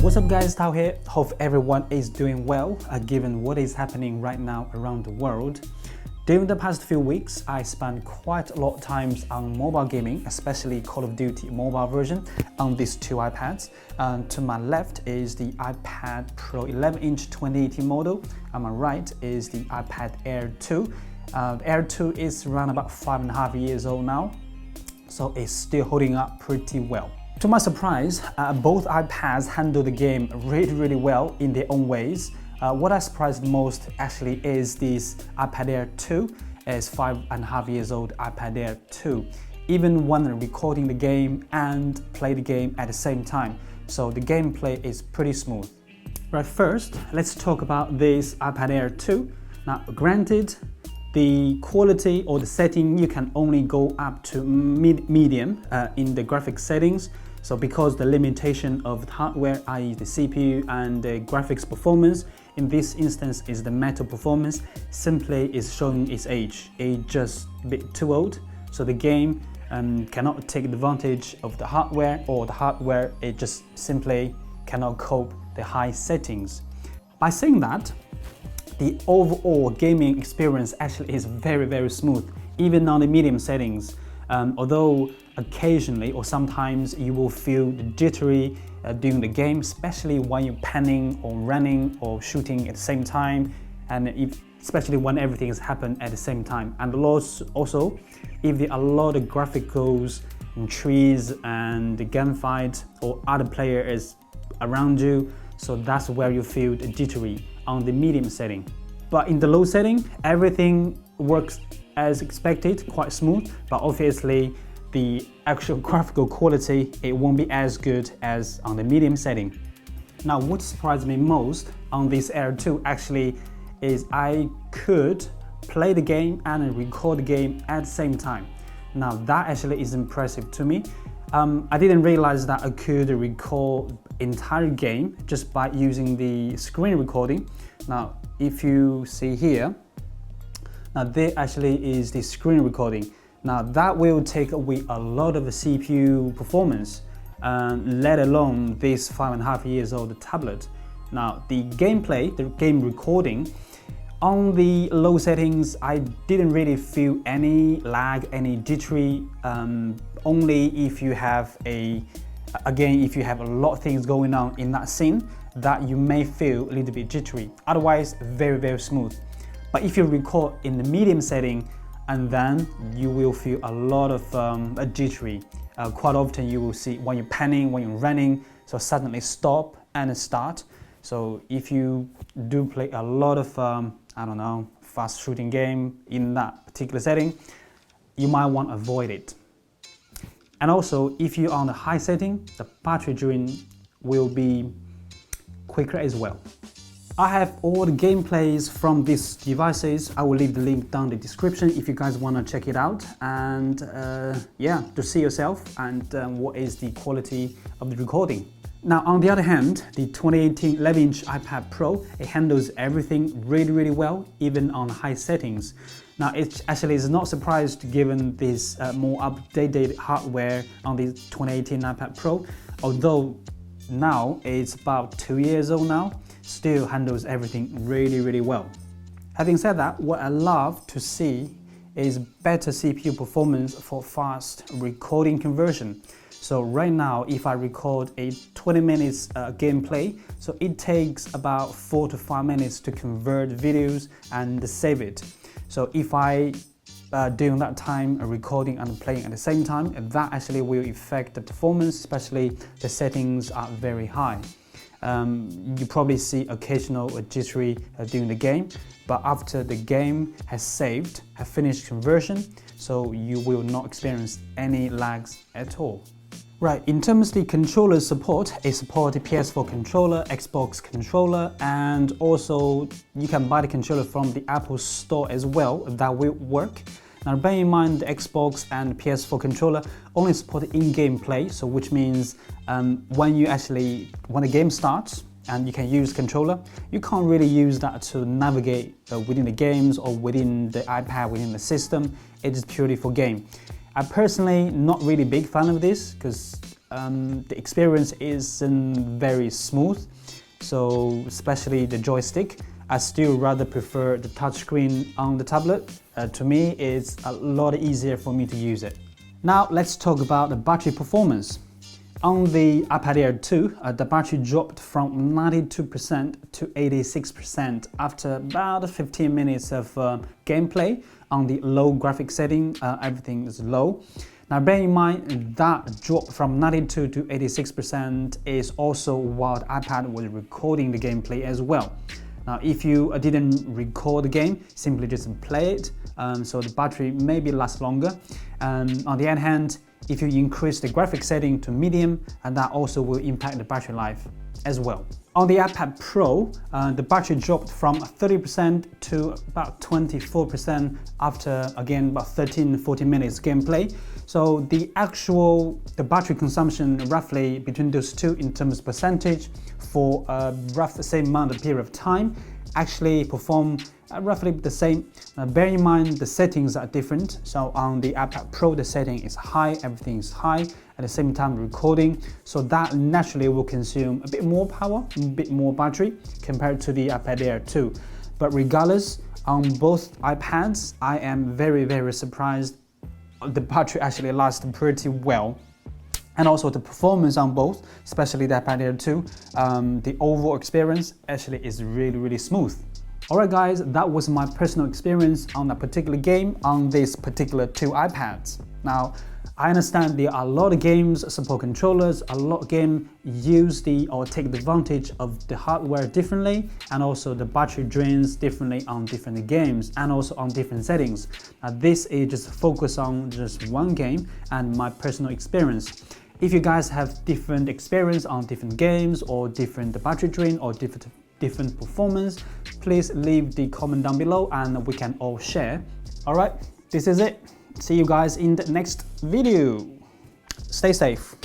What's up guys, Tao here. Hope everyone is doing well given what is happening right now around the world. During the past few weeks, I spent quite a lot of times on mobile gaming, especially Call of Duty mobile version on these two iPads. To my left is the iPad Pro 11-inch 2018 model. On my right is the iPad Air 2. The Air 2 is around about 5.5 years old now, so it's still holding up pretty well. To my surprise, both iPads handle the game really well in their own ways. What I surprised most actually is this iPad Air 2 is 5.5 years old iPad Air 2, even when recording the game and play the game at the same time. So the gameplay is pretty smooth. Right, first, let's talk about this iPad Air 2. Now, granted, the quality or the setting, you can only go up to medium in the graphics settings. So because the limitation of the hardware, i.e. the CPU and the graphics performance, in this instance is the metal performance, simply is showing its age. It's just a bit too old, so the game cannot take advantage of the hardware, or the hardware, it just simply cannot cope the high settings. By saying that, the overall gaming experience actually is very smooth, even on the medium settings. Although occasionally or sometimes you will feel jittery during the game, especially when you're panning or running or shooting at the same time, and especially when everything has happened at the same time. And also, if there are a lot of graphicals and trees and the gunfight or other players around you, so that's where you feel jittery on the medium setting. But in the low setting, everything works as expected, quite smooth, but obviously the actual graphical quality, it won't be as good as on the medium setting. Now, what surprised me most on this Air 2 actually is I could play the game and record the game at the same time. Now that actually is impressive to me. I didn't realize that I could record entire game just by using the screen recording. Now, if you see here, now there actually is the screen recording. Now that will take away a lot of the CPU performance, let alone this 5.5 years old tablet. Now the gameplay, the game recording, on the low settings, I didn't really feel any lag, any jittery, only if you have if you have a lot of things going on in that scene, that you may feel a little bit jittery. Otherwise, very smooth. But if you record in the medium setting, and then you will feel a lot of jittery. Quite often you will see when you're panning, when you're running, so suddenly stop and start. So if you do play a lot of, I don't know, fast shooting game in that particular setting, you might want to avoid it. And also, if you're on the high setting, the battery drain will be quicker as well. I have all the gameplays from these devices. I will leave the link down in the description if you guys want to check it out, and yeah, to see yourself and what is the quality of the recording. Now, on the other hand, the 2018 11-inch iPad Pro, it handles everything really well, even on high settings. Now, it actually is not surprised given this more updated hardware on the 2018 iPad Pro, although now it's about 2 years old now, still handles everything really well. Having said that, what I love to see is better CPU performance for fast recording conversion. So right now, if I record a 20 minutes gameplay, so it takes about 4 to 5 minutes to convert videos and save it. So if I during that time recording and playing at the same time, that actually will affect the performance, especially the settings are very high. You probably see occasional jittery during the game, but after the game has saved, have finished conversion, so you will not experience any lags at all. Right, in terms of the controller support, it supports PS4 controller, Xbox controller, and also you can buy the controller from the Apple Store as well. That will work. Now, bear in mind the Xbox and PS4 controller only support in-game play, so which means when the game starts and you can use controller, you can't really use that to navigate within the games or within the iPad, within the system. It is purely for game. I personally not really big fan of this because the experience isn't very smooth. So especially the joystick, I still rather prefer the touchscreen on the tablet. To me, it's a lot easier for me to use it. Now let's talk about the battery performance. On the iPad Air 2, the battery dropped from 92% to 86% after about 15 minutes of gameplay. On the low graphic setting, everything is low. Now bear in mind that drop from 92 to 86% is also while the iPad was recording the gameplay as well. Now if you didn't record the game, simply just play it, so the battery maybe lasts longer. On the other hand, if you increase the graphic setting to medium, and that also will impact the battery life as well. On the iPad Pro, the battery dropped from 30% to about 24% after, again, about 13-14 minutes gameplay. So the battery consumption roughly between those two in terms of percentage for a rough same amount of period of time actually perform roughly the same. Bear in mind the settings are different. So on the iPad Pro, the setting is high, everything is high, at the same time recording. So that naturally will consume a bit more power, a bit more battery compared to the iPad Air 2. But regardless, on both iPads, I am very surprised the battery actually lasts pretty well. And also the performance on both, especially the iPad Air 2, the overall experience actually is really smooth. Alright guys, that was my personal experience on a particular game on these particular two iPads. Now, I understand there are a lot of games support controllers, a lot of games use or take advantage of the hardware differently, and also the battery drains differently on different games and also on different settings. Now, this is just focus on just one game and my personal experience. If you guys have different experience on different games or different battery drain or different performance, please leave the comment down below and we can all share. Alright, this is it. See you guys in the next video. Stay safe.